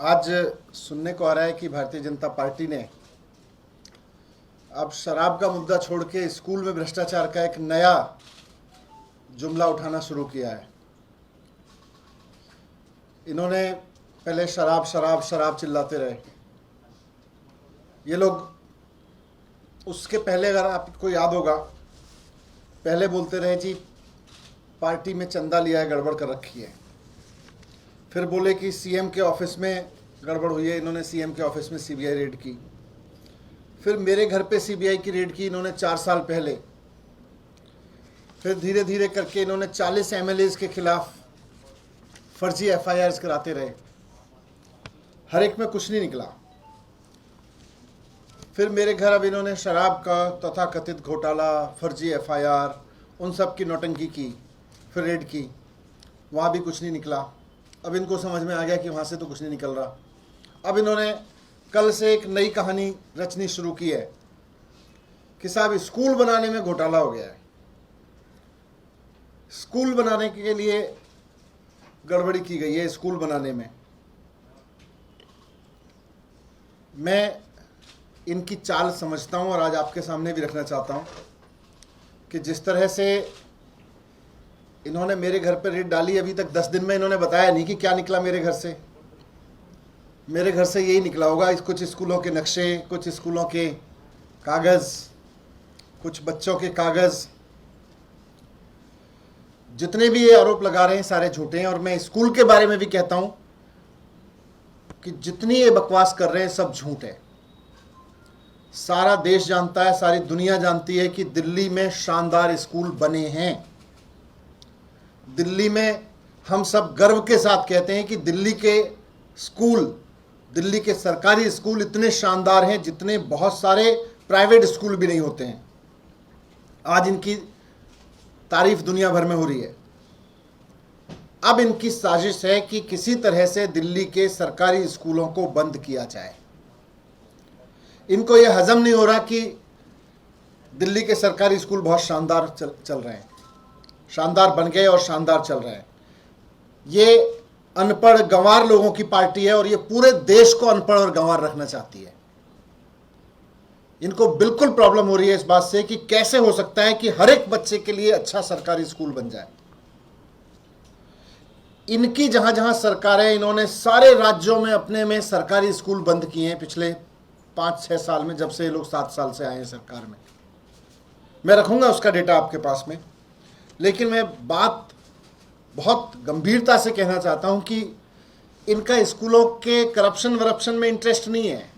आज सुनने को आ रहा है कि भारतीय जनता पार्टी ने अब शराब का मुद्दा छोड़ के स्कूल में भ्रष्टाचार का एक नया जुमला उठाना शुरू किया है। इन्होंने पहले शराब शराब शराब चिल्लाते रहे। ये लोग उसके पहले, अगर आपको याद होगा, पहले बोलते रहे जी पार्टी में चंदा लिया है, गड़बड़ कर रखी है। फिर बोले कि सीएम के ऑफिस में गड़बड़ हुई है, इन्होंने सीएम के ऑफिस में सीबीआई रेड की। फिर मेरे घर पे सीबीआई की रेड की इन्होंने 4 साल पहले। फिर धीरे धीरे करके इन्होंने 40 एमएलएज के खिलाफ फर्जी एफआईआर कराते रहे, हर एक में कुछ नहीं निकला। फिर मेरे घर अब इन्होंने शराब का तथाकथित घोटाला, फर्जी एफआईआर, उन सब की नौटंकी की, फिर रेड की, वहाँ भी कुछ नहीं निकला। अब इनको समझ में आ गया कि वहाँ से तो कुछ नहीं निकल रहा। अब इन्होंने कल से एक नई कहानी रचनी शुरू की है कि साहब स्कूल बनाने में घोटाला हो गया है, स्कूल बनाने के लिए गड़बड़ी की गई है। स्कूल बनाने में मैं इनकी चाल समझता हूं और आज आपके सामने भी रखना चाहता हूं कि जिस तरह से इन्होंने मेरे घर पर रेड डाली, अभी तक 10 दिन में इन्होंने बताया नहीं कि क्या निकला मेरे घर से। मेरे घर से यही निकला होगा, कुछ स्कूलों के नक्शे, कुछ स्कूलों के कागज़, कुछ बच्चों के कागज़। जितने भी ये आरोप लगा रहे हैं सारे झूठे हैं। और मैं स्कूल के बारे में भी कहता हूं कि जितनी ये बकवास कर रहे हैं सब झूठ है। सारा देश जानता है, सारी दुनिया जानती है कि दिल्ली में शानदार स्कूल बने हैं। दिल्ली में हम सब गर्व के साथ कहते हैं कि दिल्ली के स्कूल, दिल्ली के सरकारी स्कूल इतने शानदार हैं जितने बहुत सारे प्राइवेट स्कूल भी नहीं होते हैं। आज इनकी तारीफ दुनिया भर में हो रही है। अब इनकी साजिश है कि किसी तरह से दिल्ली के सरकारी स्कूलों को बंद किया जाए। इनको यह हजम नहीं हो रहा कि दिल्ली के सरकारी स्कूल बहुत शानदार चल रहे हैं, शानदार बन गए और शानदार चल रहे हैं। ये अनपढ़ गंवार लोगों की पार्टी है और ये पूरे देश को अनपढ़ और गंवार रखना चाहती है। इनको बिल्कुल प्रॉब्लम हो रही है इस बात से कि कैसे हो सकता है कि हर एक बच्चे के लिए अच्छा सरकारी स्कूल बन जाए। इनकी जहां जहां सरकारें, इन्होंने सारे राज्यों में अपने में सरकारी स्कूल बंद किए हैं पिछले 5-6 साल में, जब से ये लोग 7 साल से आए हैं सरकार में। मैं रखूंगा उसका डेटा आपके पास में, लेकिन मैं बात बहुत गंभीरता से कहना चाहता हूं कि इनका स्कूलों के करप्शन वरप्शन में इंटरेस्ट नहीं है।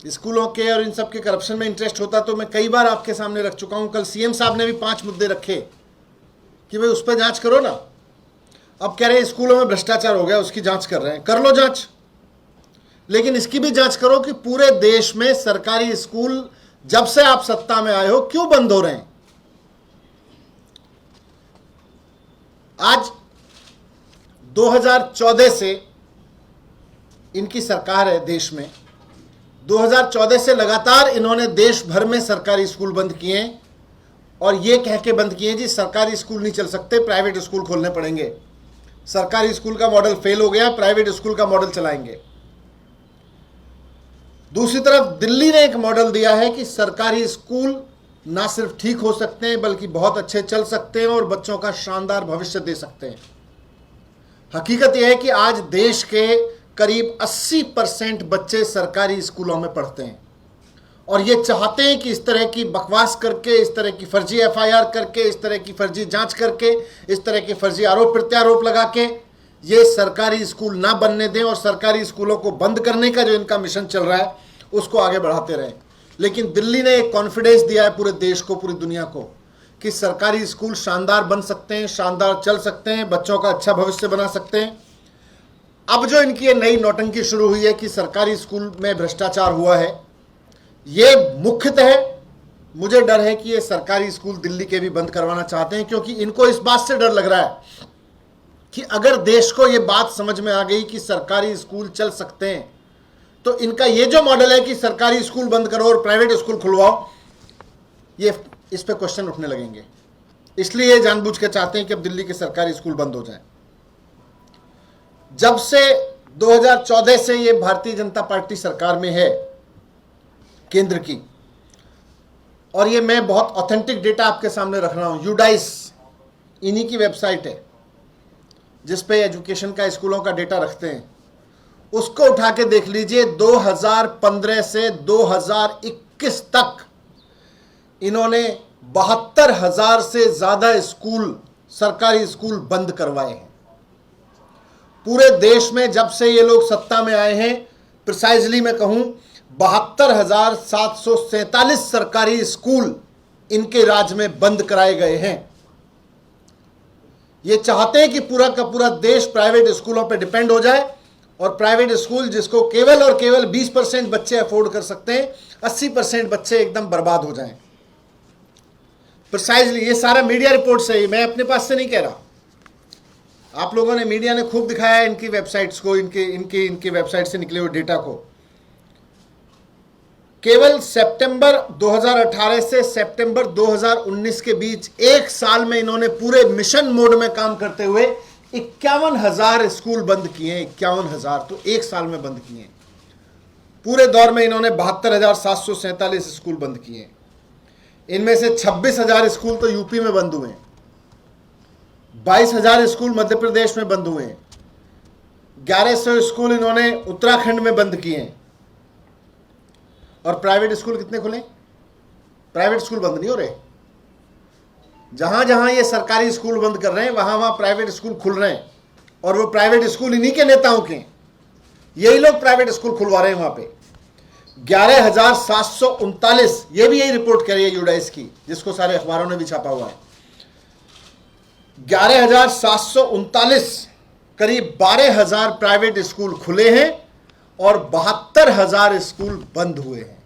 स्कूलों के और इन सब के करप्शन में इंटरेस्ट होता तो मैं कई बार आपके सामने रख चुका हूं। कल सीएम साहब ने भी 5 मुद्दे रखे कि भाई उस पर जांच करो ना। अब कह रहे हैं स्कूलों में भ्रष्टाचार हो गया, उसकी जांच कर रहे हैं। कर लो जांच, लेकिन इसकी भी जांच करो कि पूरे देश में सरकारी स्कूल जब से आप सत्ता में आए हो क्यों बंद हो रहे हैं। आज 2014 से इनकी सरकार है देश में। 2014 से लगातार इन्होंने देश भर में सरकारी स्कूल बंद किए हैं और ये कह के बंद किए जी सरकारी स्कूल नहीं चल सकते, प्राइवेट स्कूल खोलने पड़ेंगे। सरकारी स्कूल का मॉडल फेल हो गया, प्राइवेट स्कूल का मॉडल चलाएंगे। दूसरी तरफ दिल्ली ने एक मॉडल दिया है कि सरकारी स्कूल ना सिर्फ ठीक हो सकते हैं बल्कि बहुत अच्छे चल सकते हैं और बच्चों का शानदार भविष्य दे सकते हैं। हकीकत यह है कि आज देश के करीब 80% बच्चे सरकारी स्कूलों में पढ़ते हैं और ये चाहते हैं कि इस तरह की बकवास करके, इस तरह की फर्जी एफआईआर करके, इस तरह की फर्जी जांच करके, इस तरह के फर्जी आरोप प्रत्यारोप लगा के ये सरकारी स्कूल ना बनने दें और सरकारी स्कूलों को बंद करने का जो इनका मिशन चल रहा है उसको आगे बढ़ाते रहें। लेकिन दिल्ली ने एक कॉन्फिडेंस दिया है पूरे देश को, पूरी दुनिया को, कि सरकारी स्कूल शानदार बन सकते हैं, शानदार चल सकते हैं, बच्चों का अच्छा भविष्य बना सकते हैं। अब जो इनकी ये नई नौटंकी शुरू हुई है कि सरकारी स्कूल में भ्रष्टाचार हुआ है, ये मुख्यतः मुझे डर है कि ये सरकारी स्कूल दिल्ली के भी बंद करवाना चाहते हैं, क्योंकि इनको इस बात से डर लग रहा है कि अगर देश को ये बात समझ में आ गई कि सरकारी स्कूल चल सकते हैं तो इनका ये जो मॉडल है कि सरकारी स्कूल बंद करो और प्राइवेट स्कूल खुलवाओ, ये इस पे क्वेश्चन उठने लगेंगे। इसलिए जानबूझ के चाहते हैं कि अब दिल्ली के सरकारी स्कूल बंद हो जाएं। जब से 2014 से ये भारतीय जनता पार्टी सरकार में है, केंद्र की, और ये मैं बहुत ऑथेंटिक डेटा आपके सामने रख रहा हूं। यूडाइस इन्हीं की वेबसाइट है जिस पे एजुकेशन का, स्कूलों का डेटा रखते हैं। उसको उठा के देख लीजिए, 2015 से 2021 तक इन्होंने 72,000 से ज्यादा स्कूल, सरकारी स्कूल बंद करवाए हैं। पूरे देश में जब से ये लोग सत्ता में आए हैं, प्रिसाइजली मैं कहूं 72,747 सरकारी स्कूल इनके राज्य में बंद कराए गए हैं। ये चाहते हैं कि पूरा का पूरा देश प्राइवेट स्कूलों पर डिपेंड हो जाए, और प्राइवेट स्कूल जिसको केवल और केवल 20% बच्चे अफोर्ड कर सकते हैं, 80% बच्चे एकदम बर्बाद हो जाएं। प्रिसाइजली ये सारा मीडिया रिपोर्ट से ही, मैं अपने पास से नहीं कह रहा। आप लोगों ने, मीडिया ने खूब दिखाया है इनकी वेबसाइट्स को, इनकी वेबसाइट से निकले हुए डेटा को। केवल सितंबर 2018 से सितंबर 2019 के बीच एक साल में इन्होंने पूरे मिशन मोड में काम करते हुए 51,000 स्कूल बंद किए हैं। 51,000 तो एक साल में बंद किए हैं। पूरे दौर में इन्होंने 72,747 स्कूल बंद किए हैं। इनमें से 26,000 स्कूल तो यूपी में बंद हुए हैं, 22,000 स्कूल मध्य प्रदेश में बंद हुए हैं, 1100 स्कूल इन्होंने उत्तराखंड में बंद किए हैं। और प्राइवेट स्कूल कितने खुले? प्राइवेट स्कूल बंद नहीं हो रहे। जहां जहां ये सरकारी स्कूल बंद कर रहे हैं, वहां वहां प्राइवेट स्कूल खुल रहे हैं, और वो प्राइवेट स्कूल इन्हीं के नेताओं के, यही लोग प्राइवेट स्कूल खुलवा रहे हैं वहां पे। 11,739, ये भी यही रिपोर्ट कर रही है यूडाइस की, जिसको सारे अखबारों ने भी छापा हुआ है। 11,739, करीब 12,000 प्राइवेट स्कूल खुले हैं और 72,000 स्कूल बंद हुए हैं।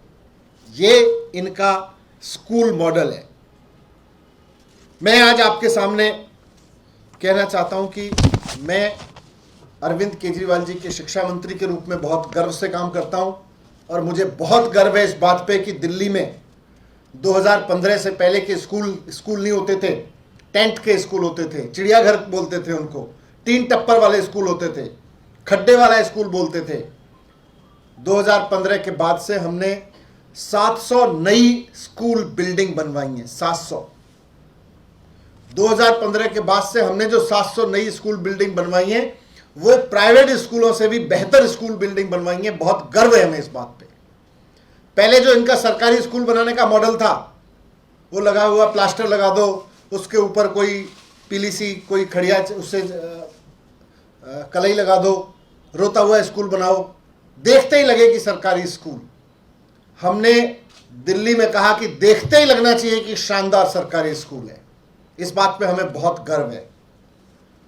ये इनका स्कूल मॉडल है। मैं आज आपके सामने कहना चाहता हूं कि मैं अरविंद केजरीवाल जी के शिक्षा मंत्री के रूप में बहुत गर्व से काम करता हूं, और मुझे बहुत गर्व है इस बात पे कि दिल्ली में 2015 से पहले के स्कूल नहीं होते थे, टेंट के स्कूल होते थे, चिड़ियाघर बोलते थे उनको, 3 टप्पर वाले स्कूल होते थे, खड्डे वाला स्कूल बोलते थे। 2015 के बाद से हमने 700 नई स्कूल बिल्डिंग बनवाई हैं। 700 2015 के बाद से हमने जो 700 नई स्कूल बिल्डिंग बनवाई हैं, वो प्राइवेट स्कूलों से भी बेहतर स्कूल बिल्डिंग बनवाई हैं। बहुत गर्व है हमें इस बात पे। पहले जो इनका सरकारी स्कूल बनाने का मॉडल था, वो लगा हुआ प्लास्टर लगा दो, उसके ऊपर कोई पीली सी कोई खड़िया, उससे कलई लगा दो, रोता हुआ स्कूल बनाओ, देखते ही लगे कि सरकारी स्कूल। हमने दिल्ली में कहा कि देखते ही लगना चाहिए कि शानदार सरकारी स्कूल है। इस बात पे हमें बहुत गर्व है।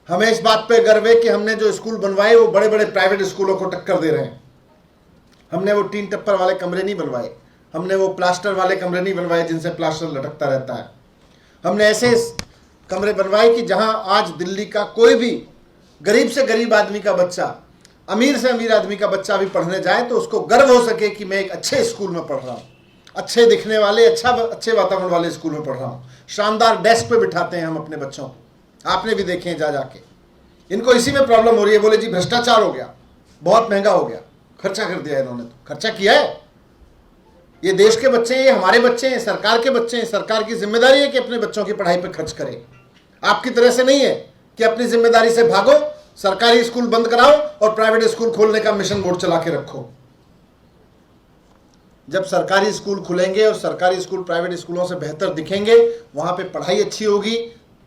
हमें इस बात पे गर्व है कि हमने जो स्कूल बनवाए वो बड़े बड़े प्राइवेट स्कूलों को टक्कर दे रहे हैं। हमने वो 3 टप्पर वाले कमरे नहीं बनवाए, हमने वो प्लास्टर वाले कमरे नहीं बनवाए जिनसे प्लास्टर लटकता रहता है। हमने ऐसे कमरे बनवाए कि जहां आज दिल्ली का कोई भी गरीब से गरीब आदमी का बच्चा, अमीर से अमीर आदमी का बच्चा भी पढ़ने जाए तो उसको गर्व हो सके कि मैं एक अच्छे स्कूल में पढ़ रहा हूँ, अच्छे दिखने वाले, अच्छे वातावरण वाले स्कूल में पढ़ रहा हूँ। शानदार डेस्क पे बिठाते हैं हम अपने बच्चों को, आपने भी देखे हैं जा जाके। इनको इसी में प्रॉब्लम हो रही है, बोले जी भ्रष्टाचार हो गया, बहुत महंगा हो गया, खर्चा कर दिया इन्होंने। तो खर्चा किया है, ये देश के बच्चे हैं, ये हमारे बच्चे हैं, सरकार के बच्चे हैं। सरकार की जिम्मेदारी है कि अपने बच्चों की पढ़ाई पर खर्च करे। आपकी तरह से नहीं है कि अपनी जिम्मेदारी से भागो, सरकारी स्कूल बंद कराओ और प्राइवेट स्कूल खोलने का मिशन मोड चला के रखो। जब सरकारी स्कूल खुलेंगे और सरकारी स्कूल प्राइवेट स्कूलों से बेहतर दिखेंगे, वहां पे पढ़ाई अच्छी होगी,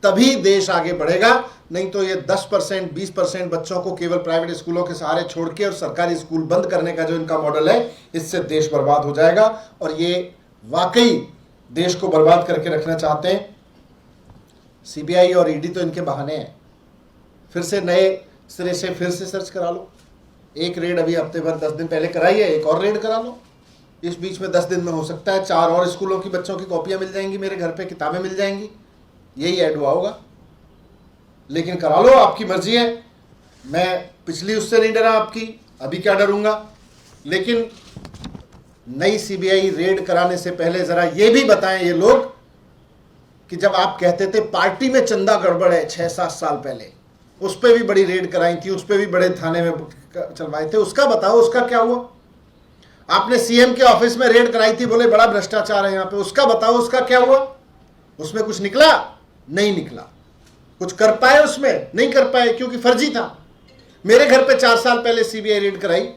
तभी देश आगे बढ़ेगा। नहीं तो ये 10%, 20% बच्चों को केवल प्राइवेट स्कूलों के सहारे छोड़ के और सरकारी स्कूल बंद करने का जो इनका मॉडल है, इससे देश बर्बाद हो जाएगा। और ये वाकई देश को बर्बाद करके रखना चाहते हैं। सीबीआई और ईडी तो इनके बहाने हैं। फिर से नए सिरे से फिर से सर्च करा लो। एक रेड अभी हफ्ते भर 10 दिन पहले कराई है, एक और रेड करा लो। इस बीच में 10 दिन में हो सकता है 4 और स्कूलों की बच्चों की कॉपियां मिल जाएंगी, मेरे घर पे किताबें मिल जाएंगी, यही ऐड हुआ होगा। लेकिन करा लो, आपकी मर्जी है। मैं पिछली उससे नहीं डरा आपकी, अभी क्या डरूंगा। लेकिन नई सीबीआई रेड कराने से पहले जरा ये भी बताएं ये लोग कि जब आप कहते थे पार्टी में चंदा गड़बड़ है 6-7 साल पहले, उस पर भी बड़ी रेड कराई थी, उस पर भी बड़े थाने में चलवाए थे, उसका बताओ उसका क्या हुआ? आपने सीएम के ऑफिस में रेड कराई थी, बोले बड़ा भ्रष्टाचार है यहां पे, उसका बताओ उसका क्या हुआ? उसमें कुछ निकला? नहीं निकला। कुछ कर पाए उसमें? नहीं कर पाए, क्योंकि फर्जी था। मेरे घर पे 4 साल पहले सीबीआई रेड कराई,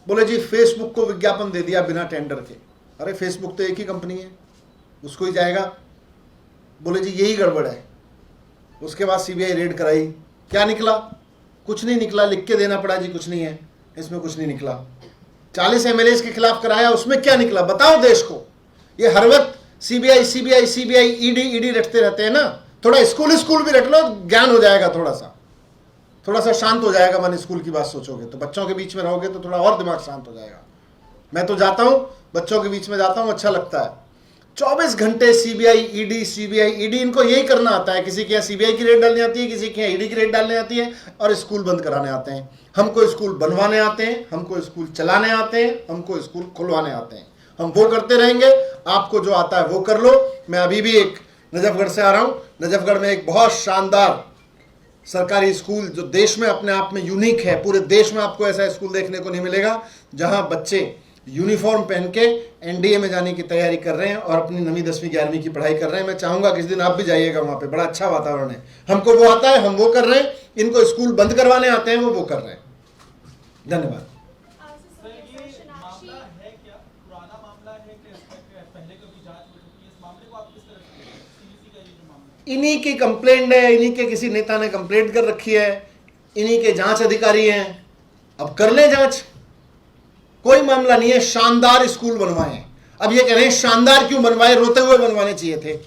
बोले जी फेसबुक को विज्ञापन दे दिया बिना टेंडर के। अरे फेसबुक तो एक ही कंपनी है, उसको ही जाएगा। बोले जी यही गड़बड़ है। उसके बाद सीबीआई रेड कराई, क्या निकला? कुछ नहीं निकला। लिख के देना पड़ा जी कुछ नहीं है, इसमें कुछ नहीं निकला। 40 एमएलए के खिलाफ कराया, उसमें क्या निकला? बताओ देश को। ये हर वक्त CBI CBI CBI ED ED रटते रहते हैं ना। थोड़ा स्कूल भी रट लो, ज्ञान हो जाएगा, थोड़ा सा शांत हो जाएगा मन। स्कूल की बात सोचोगे तो, बच्चों के बीच में रहोगे तो थोड़ा और दिमाग शांत हो जाएगा। मैं तो जाता हूं, बच्चों के बीच में जाता हूं, अच्छा लगता है। 24 घंटे सीबीआई ईडी, इनको यही करना आता है। किसी के यहाँ सीबीआई की रेड डालनी आती है, किसी के यहाँ ईडी की रेड डालनी आती है, और स्कूल बंद कराने आते हैं। हमको स्कूल बनवाने आते हैं, हमको स्कूल चलाने आते हैं, हमको स्कूल खुलवाने आते हैं। हम वो करते रहेंगे, आपको जो आता है वो कर लो। मैं अभी भी एक नजफगढ़ से आ रहा हूं। नजफगढ़ में एक बहुत शानदार सरकारी स्कूल जो देश में अपने आप में यूनिक है। पूरे देश में आपको ऐसा स्कूल देखने को नहीं मिलेगा जहां बच्चे यूनिफॉर्म पहन के एनडीए में जाने की तैयारी कर रहे हैं और अपनी 9वीं 10वीं 11वीं की पढ़ाई कर रहे हैं। मैं चाहूंगा किसी दिन आप भी जाइएगा वहां पे, बड़ा अच्छा वातावरण है। हमको वो आता है, हम वो कर रहे हैं। इनको स्कूल बंद करवाने आते हैं, वो कर रहे हैं। धन्यवाद। इन्हीं की कंप्लेंट है, इन्हीं के किसी नेता ने कंप्लेंट कर रखी है, इन्हीं के जांच अधिकारी हैं। अब कर ले जांच, कोई मामला नहीं है। शानदार स्कूल बनवाए। अब ये कह रहे हैं शानदार क्यों बनवाए, रोते हुए बनवाने चाहिए थे।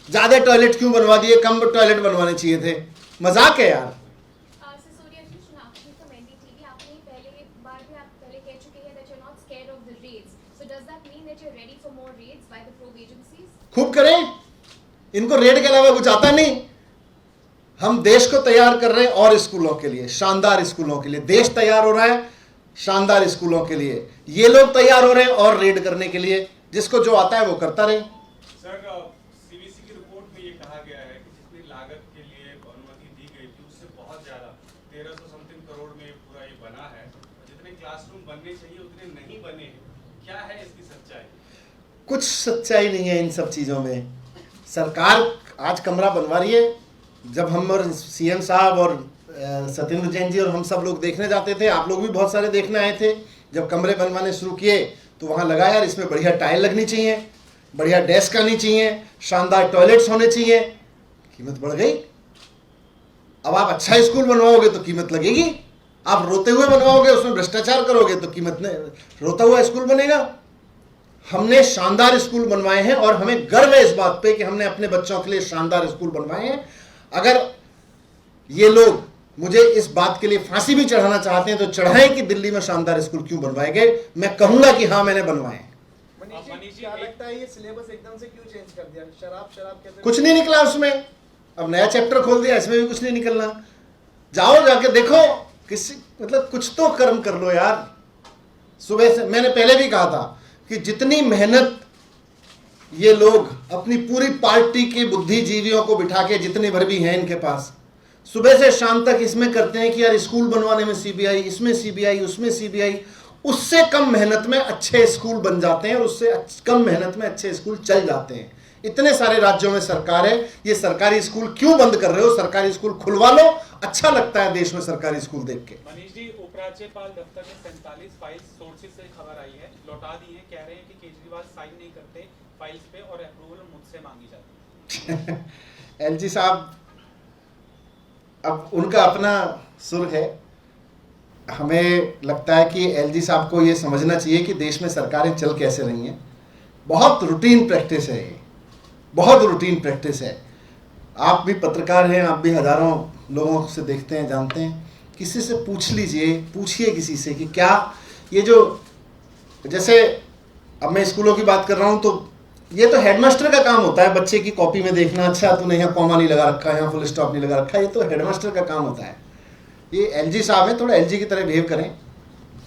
ज्यादा टॉयलेट क्यों बनवा दिए, कम टॉयलेट बनवाने चाहिए थे। मजाक है यार। खूब करें, इनको रेड के अलावा कुछ आता नहीं। हम देश को तैयार कर रहे हैं और स्कूलों के लिए, शानदार स्कूलों के लिए। देश तैयार हो रहा है शानदार स्कूलों के लिए, ये लोग तैयार हो रहे हैं और रेड करने के लिए। जिसको जो आता है वो करता रहे। सर, सीबीसी की रिपोर्ट में ये कहा गया है कि जितनी लागत के लिए अनुमति दी गई थी उससे बहुत ज्यादा 1300 समथिंग करोड़ में पूरा ये बना है। जितने क्लासरूम बनने चाहिए उतने नहीं बने हैं। क्या है इसकी सच्चाई? कुछ सच्चाई नहीं है इन सब चीजों में। सरकार आज कमरा बनवा रही है। जब हम और सीएम साहब और सत्येंद्र जैन जी और हम सब लोग देखने जाते थे, आप लोग भी बहुत सारे देखने आए थे, जब कमरे बनवाने शुरू किए तो वहाँ लगा यार इसमें बढ़िया टाइल लगनी चाहिए, बढ़िया डेस्क आनी चाहिए, शानदार टॉयलेट्स होने चाहिए। कीमत बढ़ गई। अब आप अच्छा स्कूल बनवाओगे तो कीमत लगेगी, आप रोते हुए बनवाओगे, उसमें भ्रष्टाचार करोगे तो कीमत नहीं, रोता हुआ स्कूल बनेगा। हमने शानदार स्कूल बनवाए हैं और हमें गर्व है इस बात पे कि हमने अपने बच्चों के लिए शानदार स्कूल बनवाए हैं। अगर ये लोग मुझे इस बात के लिए फांसी भी चढ़ाना चाहते हैं तो चढ़ाएं कि दिल्ली में शानदार स्कूल क्यों बनवाए गए। मैं कहूंगा कि हाँ मैंने बनवाए। क्या लगता है ये सिलेबस एकदम से क्यों चेंज कर दिया? शराब कहते कुछ नहीं निकला उसमें, अब नया चैप्टर खोल दिया, इसमें भी कुछ नहीं निकलना। जाओ जाके देखो, किसी मतलब कुछ तो कर्म कर लो यार। सुबह से मैंने पहले भी कहा था कि जितनी मेहनत ये लोग अपनी पूरी पार्टी के बुद्धिजीवियों को बिठा के जितनी भर भी हैं इनके पास, सुबह से शाम तक इसमें करते हैं कि यार स्कूल बनवाने में सीबीआई, इसमें सीबीआई, उसमें सीबीआई, उससे कम मेहनत में अच्छे स्कूल बन जाते हैं और उससे कम मेहनत में अच्छे स्कूल चल जाते हैं। इतने सारे राज्यों में सरकार है, ये सरकारी स्कूल क्यों बंद कर रहे हो? सरकारी स्कूल खुलवा लो, अच्छा लगता है देश में सरकारी स्कूल देख के। मनीष जी, उपराज्यपाल दफ्तर में 47 फाइल्स सोर्सेज से खबर आई है, लौटा दी है। कह रहे हैं कि केजरीवाल साइन नहीं करते फाइल्स पे और अप्रूवल मुझसे मांगी जाती है। एलजी साहब, अब उनका अपना सुर है। हमें लगता है कि एलजी साहब को ये समझना चाहिए कि देश में सरकारें चल कैसे रही हैं। बहुत रूटीन प्रैक्टिस है ये, बहुत रूटीन प्रैक्टिस है। आप भी पत्रकार हैं, आप भी हजारों लोगों से देखते हैं, जानते हैं। किसी से पूछ लीजिए, पूछिए किसी से कि क्या ये जो, जैसे अब मैं स्कूलों की बात कर रहा हूँ तो ये तो हेडमास्टर का काम होता है बच्चे की कॉपी में देखना, अच्छा तूने यहाँ कॉमा नहीं लगा रखा, यहाँ फुल स्टॉप नहीं लगा रखा, ये तो हेडमास्टर का काम होता है। ये एलजी साहब हैं, थोड़ा एलजी की तरह बिहेव करें।